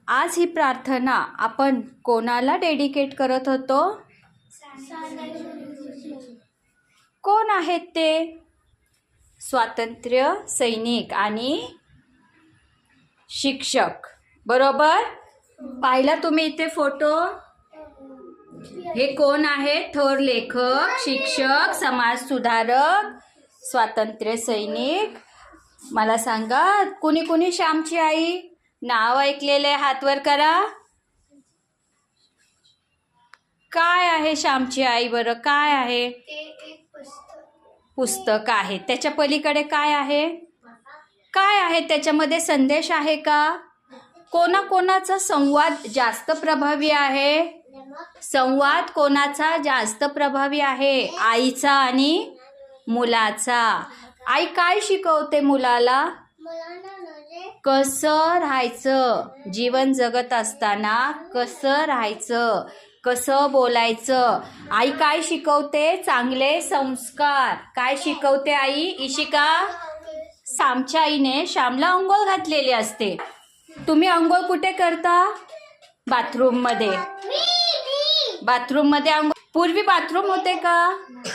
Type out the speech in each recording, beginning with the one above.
आज ही प्रार्थना आपण कोणाला डेडिकेट करत होतो? कोण आहेत ते? स्वातंत्र्य सैनिक आणि शिक्षक, बरोबर? पाहिला तुम्ही इथे फोटो? हे कोण आहेत? थोर लेखक, शिक्षक, समाज सुधारक, स्वातंत्र्य सैनिक. मला सांगा, कुणी कुणी श्यामची आई नाव ऐकलेले? हात वर करा. काय आहे श्यामची आई? बरं, काय आहे? पुस्तक आहे. त्याच्या पलीकडे काय आहे? काय आहे त्याच्यामध्ये? संदेश आहे का? कोणाकोणाचा संवाद जास्त प्रभावी आहे? संवाद कोणाचा जास्त प्रभावी आहे? आईचा आणि मुलाचा. आई काय शिकवते मुलाला? कसं राहायचं, जीवन जगत असताना कसं राहायचं, कसं बोलायचं. आई काय शिकवते? चांगले संस्कार. काय शिकवते आई? इशिका, श्यामच्या आईने श्यामला अंघोळ घातलेली असते. तुम्ही अंघोळ कुठे करता? बाथरूममध्ये. बाथरूममध्ये अंघोळ. पूर्वी बाथरूम होते का?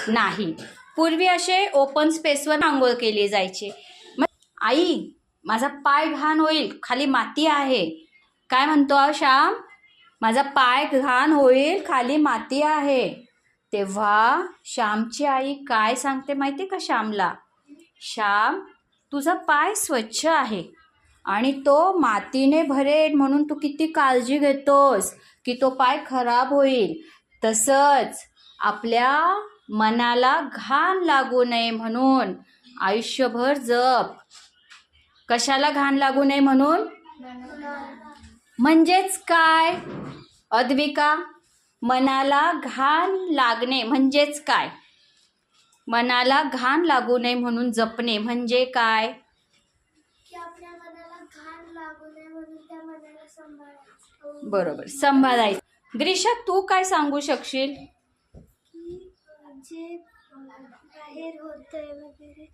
नाही. पूर्वी असे ओपन स्पेसवर अंघोळ केली जायची. मग आई, माझा पाय घाण होईल, खाली माती आहे. काय म्हणतो श्याम? माझा पाय घाण होईल, खाली माती आहे. तेव्हा श्यामची आई काय सांगते माहिती का श्यामला? श्याम, तुझा पाय स्वच्छ आहे आणि तो मातीने भरेल म्हणून तू किती काळजी घेतोस की तो पाय खराब होईल. तसंच आपल्या मनाला घाण लागू नये म्हणून आयुष्यभर जप. कशाला घाण लागू नये म्हणून? म्हणजेच काय अद्विका? मनाला घाण लागणे म्हणजेच काय? मनाला घाण लागू नये म्हणून जपणे म्हणजे काय? आपल्या मनाला घाण लागू नये म्हणून त्या मनाला सांभाळायचं. बरोबर, सांभाळायचं. ग्रीषा, तू काय सांगू शकशील? जे बाहेर होतंय वगैरे,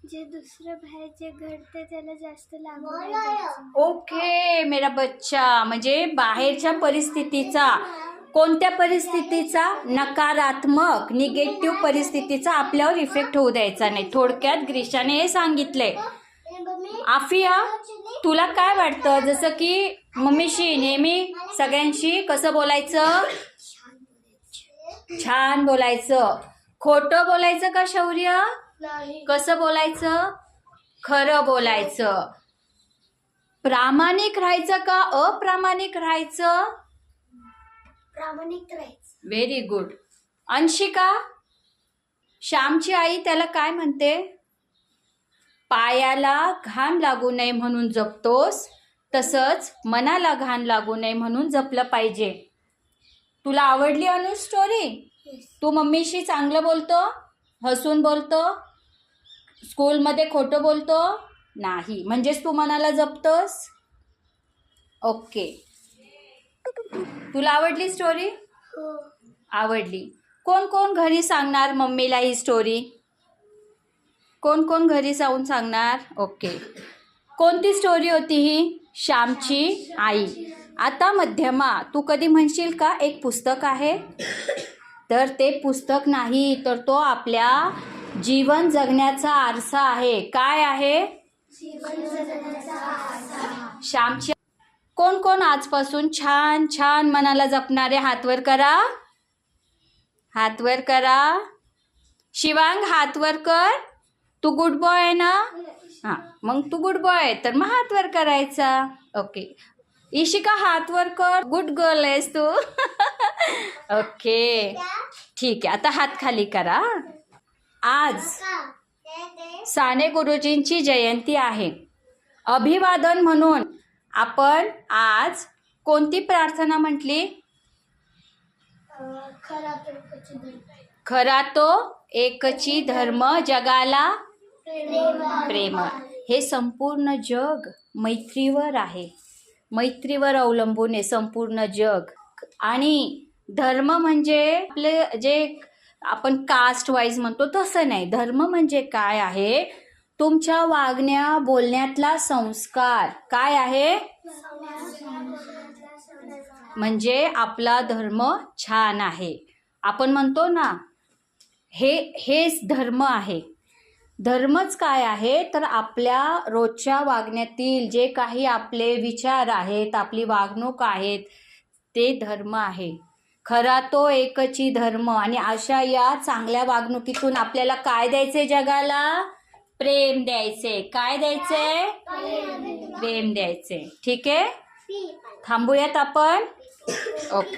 जे दुसरं बाहेर जे घडतंय त्याला जास्त लागू नये द्यायचं. ओके मेरा बच्चा, म्हणजे बाहेरच्या परिस्थितीचा, कोणत्या परिस्थितीचा? नकारात्मक, निगेटिव्ह परिस्थितीचा आपल्यावर इफेक्ट होऊ द्यायचा नाही. थोडक्यात ग्रीषाने हे सांगितले. आफिया, तुला काय वाटतं? जसं की मम्मीशी नेहमी सगळ्यांशी कसं बोलायचं? छान बोलायचं. खोटं बोलायचं का शौर्य? कसं बोलायचं? खरं बोलायचं. प्रामाणिक राहायचं का अप्रामाणिक राहायचं? प्रामाणिक राहायचं. Very good. अंशिका, श्यामची आई त्याला काय म्हणते? पायाला घाण लागू नये म्हणून जपतोस, तसंच मनाला घाण लागू नये म्हणून जपलं पाहिजे. तुला आवडली अनु स्टोरी? तू मम्मीशी चांगलं बोलतो, हसून बोलतो, स्कूलमध्ये खोटं बोलतो नाही, म्हणजेच तू मनाला जपतोस. ओके, तुला आवडली स्टोरी? हो. आवडली. कोण कोण घरी सांगणार मम्मीला ही स्टोरी? कोण कोण घरी जाऊन सांगणार? ओके. कोणती स्टोरी होती ही? श्यामची आई. आता मध्यमा, तू कधी म्हणशील का एक पुस्तक आहे? तर ते पुस्तक नाही, तर तो आपल्या जीवन जगण्याचा आरसा आहे. काय आहे? श्यामची. कोण कोण आजपासून छान छान मनाला जपणारे हात वर करा. हात वर करा. शिवांग, हात वर कर. तू गुड बॉय आहे ना? हां, मग तू गुड बॉय आहे तर मग हात वर करायचा. ओके. इशिका, हात वर कर. गुड गर्ल आहेस तू. ओके, ठीक आहे. आता हात खाली करा. आज साने गुरुजींची जयंती आहे. अभिवादन म्हणून आपण आज कोणती प्रार्थना म्हटली? खरा तो एकची धर्म जगाला प्रेम. हे संपूर्ण जग मैत्रीवर आहे, मैत्रीवर अवलंबून आहे संपूर्ण जग. आणि धर्म म्हणजे आपले जे आपण कास्ट वाईज म्हणतो तसं नाही. धर्म म्हणजे काय आहे? तुमच्या वागण्या बोलण्यातला संस्कार काय आहे? म्हणजे आपला धर्म छान आहे. आपण म्हणतो ना, हेच धर्म आहे. धर्मच काय आहे तर आपल्या रोजच्या वागण्यातील जे काही आपले विचार आहेत, आपली वागणूक आहेत, ते धर्म आहे. खरा तो एकची धर्म. आणि अशा या चांगल्या वागणुकीतून आपल्याला काय द्यायचे जगाला? प्रेम द्यायचे. काय द्यायचे? प्रेम द्यायचे. ठीक आहे, थांबूयात आपण. ओके.